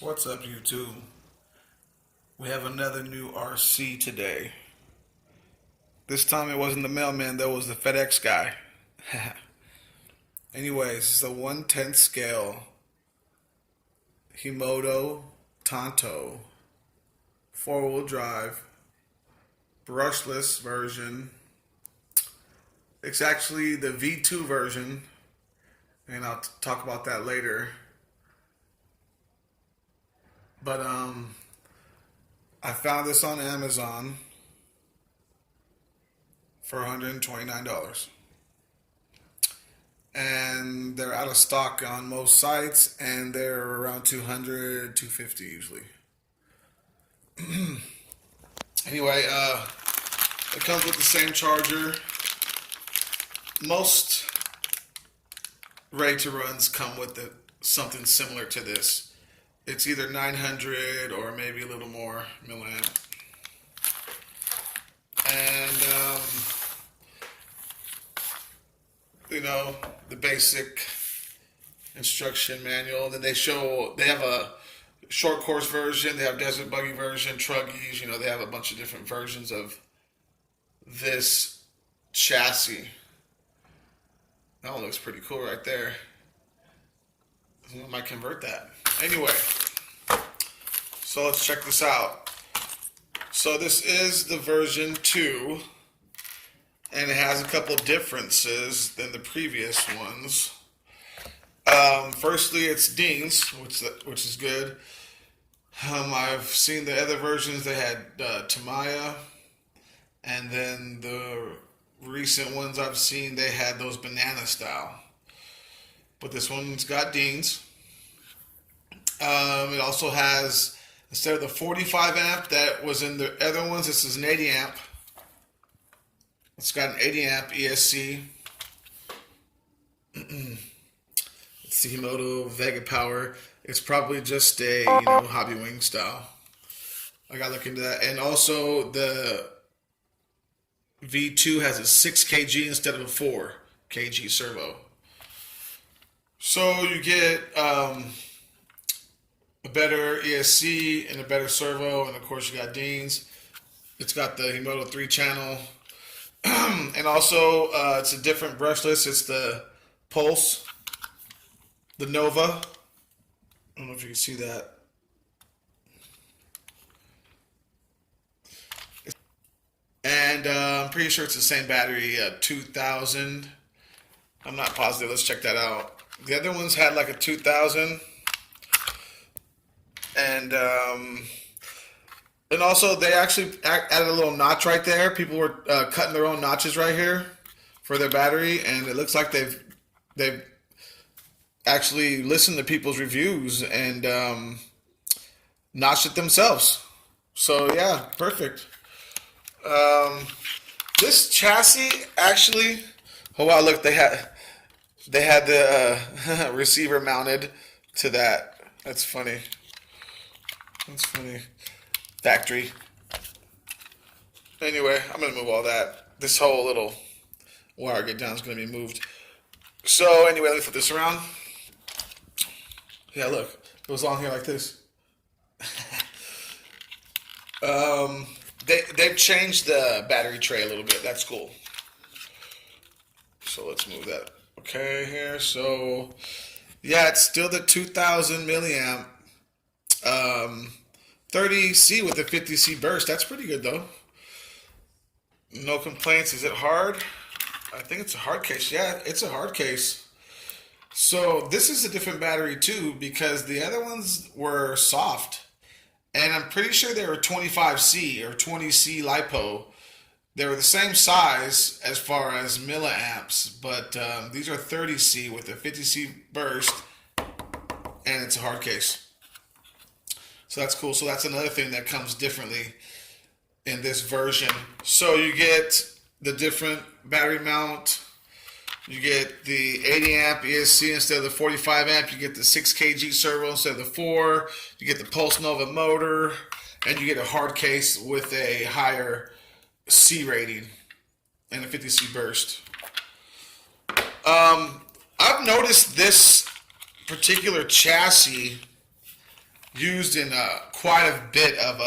What's up, YouTube? We have another new RC today. This time it wasn't the mailman, though, it was the FedEx guy. Anyways, it's a 1/10 scale Himoto Tanto 4-wheel drive brushless version. It's actually the V2 version, and I'll talk about that later. But I found this on Amazon for $129. And they're out of stock on most sites, and they're around 200, 250 usually. Anyway, it comes with the same charger. Most ready to runs come with something similar to this. It's either 900 or maybe a little more milliamp. And, the basic instruction manual. Then they have a short course version, they have desert buggy version, truggies, they have a bunch of different versions of this chassis. That one looks pretty cool right there. I might convert that. Anyway, so let's check this out. So this is the version 2, and it has a couple differences than the previous ones. Firstly, it's dings, which is good. I've seen the other versions. They had Tamaya, and then the recent ones I've seen, they had those banana style. But this one's got dings. It also has, instead of the 45 amp that was in the other ones, this is an 80 amp. It's got an 80 amp ESC. It's the Himoto Vega Power. It's probably just a hobby wing style. I gotta look into that. And also the V2 has a 6 kg instead of a 4 kg servo. So you get a better ESC and a better servo, and of course you got dings. It's got the Himoto 3 channel. And also, it's a different brushless. It's the Pulse, the Nova. I don't know if you can see that. And I'm pretty sure it's the same battery, 2000. I'm not positive. Let's check that out. The other ones had like a 2000. And also, they actually added a little notch right there. People were cutting their own notches right here for their battery, and it looks like they've actually listened to people's reviews and notched it themselves. So yeah, perfect. This chassis actually, oh wow, look, they had the receiver mounted to that. That's funny. That's funny. Factory. Anyway, I'm going to move all that. This whole little wire get down is going to be moved. So anyway, let me flip this around. Yeah, look. It goes along here like this. They've changed the battery tray a little bit. That's cool. So let's move that. Okay, here. So, yeah, it's still the 2000 milliamp. 30C with a 50C burst. That's pretty good though. No complaints. Is it hard? I think it's a hard case. Yeah, it's a hard case. So this is a different battery too, because the other ones were soft. And I'm pretty sure they were 25C or 20C LiPo. They were the same size as far as milliamps, but these are 30C with a 50C burst, and it's a hard case. So that's cool. So that's another thing that comes differently in this version. So you get the different battery mount. You get the 80 amp ESC instead of the 45 amp. You get the 6 kg servo instead of the 4. You get the Pulse Nova motor. And you get a hard case with a higher C rating and a 50C burst. I've noticed this particular chassis used in quite a bit of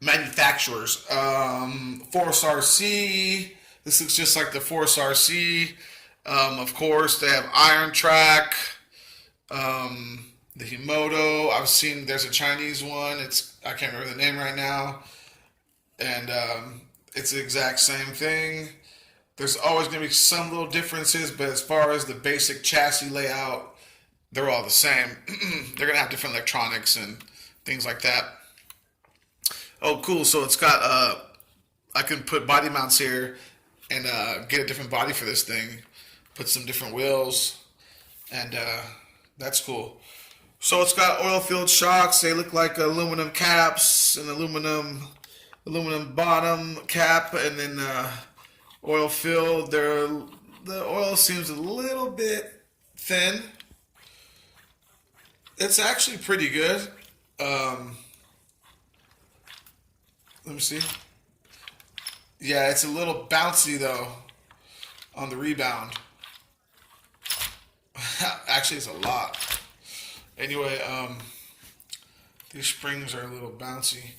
manufacturers. Force RC. This looks just like the Force RC. Of course, they have Iron Track. The Himoto. I've seen there's a Chinese one. I can't remember the name right now, and it's the exact same thing. There's always going to be some little differences, but as far as the basic chassis layout, they're all the same. They're going to have different electronics and things like that. Oh, cool. So it's got, I can put body mounts here and get a different body for this thing. Put some different wheels, and that's cool. So it's got oil-filled shocks. They look like aluminum caps and aluminum bottom cap, and then oil-filled. The oil seems a little bit thin. It's actually pretty good. Let me see. Yeah, it's a little bouncy though on the rebound. Actually, it's a lot. Anyway, these springs are a little bouncy.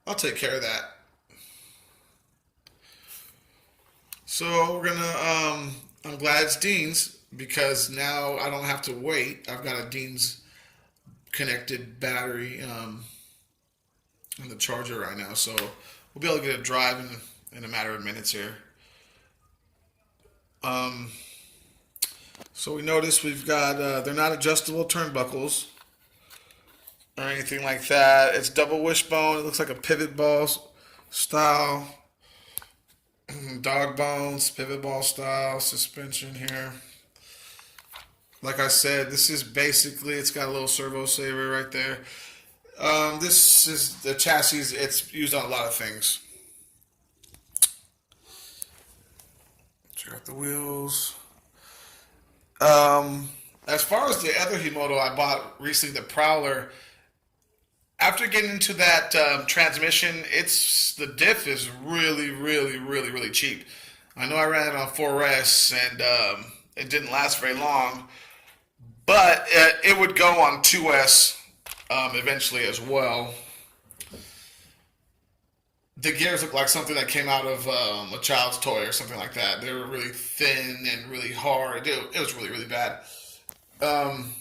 I'll take care of that. So we're gonna. I'm glad it's Dean's because now I don't have to wait. I've got a Dean's connected battery on the charger right now, so we'll be able to get a drive in a matter of minutes here. So we notice we've got they're not adjustable turnbuckles or anything like that. It's double wishbone. It looks like a pivot ball style. Dog bones, pivot ball style suspension here. Like I said, this is basically, it's got a little servo saver right there. This is the chassis. It's used on a lot of things. Check out the wheels. As far as the other Himoto I bought recently, the Prowler, after getting into that transmission, the diff is really, really, really, really cheap. I know I ran it on 4S and it didn't last very long, but it would go on 2S eventually as well. The gears look like something that came out of a child's toy or something like that. They were really thin and really hard. It was really, really bad. I'm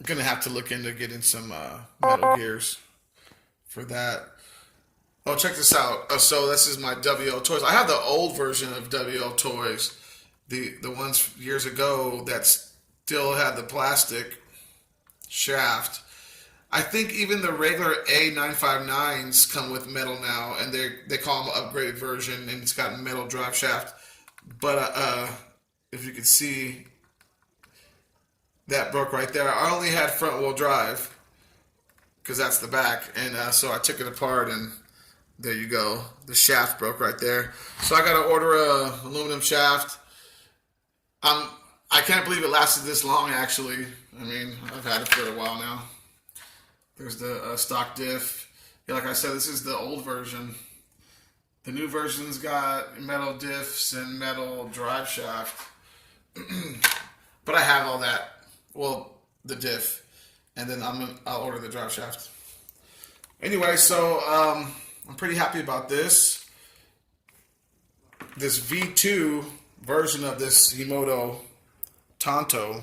gonna have to look into getting some metal gears for that. Oh, check this out. So this is my WO toys. I have the old version of WO toys, the ones years ago that still had the plastic shaft. I think even the regular A959s come with metal now, and they call them an upgraded version, and it's got a metal drive shaft. But if you can see, that broke right there. I only had front wheel drive because that's the back, and so I took it apart, and there you go. The shaft broke right there. So I got to order a aluminum shaft. I can't believe it lasted this long. Actually, I mean, I've had it for a while now. There's the stock diff. Yeah, like I said, this is the old version. The new version's got metal diffs and metal drive shaft. But I have all that. Well, the diff. And then I'll order the drive shaft. Anyway, so I'm pretty happy about this. This V2 version of this Himoto Tanto.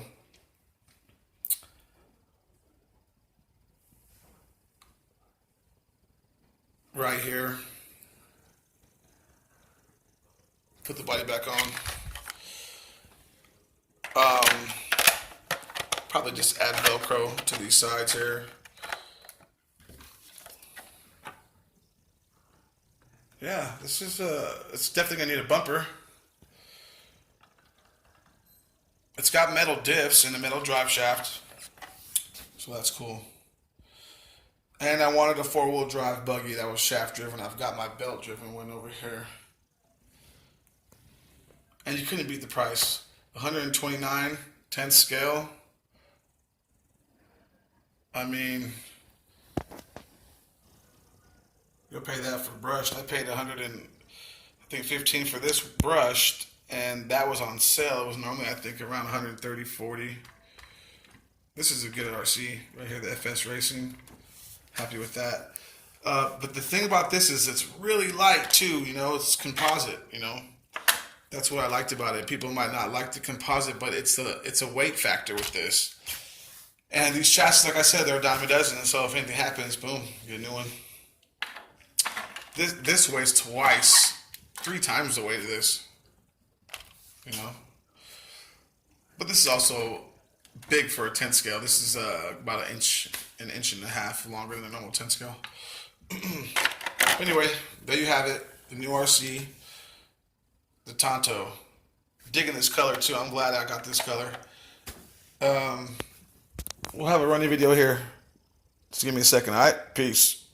Right here. Put the body back on. Probably just add Velcro to these sides here. Yeah, this is it's definitely gonna need a bumper. It's got metal diffs and a metal drive shaft, so that's cool. And I wanted a 4-wheel drive buggy that was shaft driven. I've got my belt driven one over here. And you couldn't beat the price. 129, 10 scale. I mean, you'll pay that for brushed. I paid 115 for this brushed, and that was on sale. It was normally, I think, around 130, 40. This is a good RC right here, the FS Racing. Happy with that. But the thing about this is it's really light too. You know, it's composite. You know, that's what I liked about it. People might not like the composite, but it's a weight factor with this. And these chassis, like I said, they're a dime a dozen. So if anything happens, boom, you get a new one. This weighs twice, 3 times the weight of this. You know, but this is also big for a 10 scale. This is about an inch and a half longer than a normal 10 scale. Anyway, there you have it. The new RC, the Tonto. Digging this color too. I'm glad I got this color. We'll have a running video here. Just give me a second. All right, peace.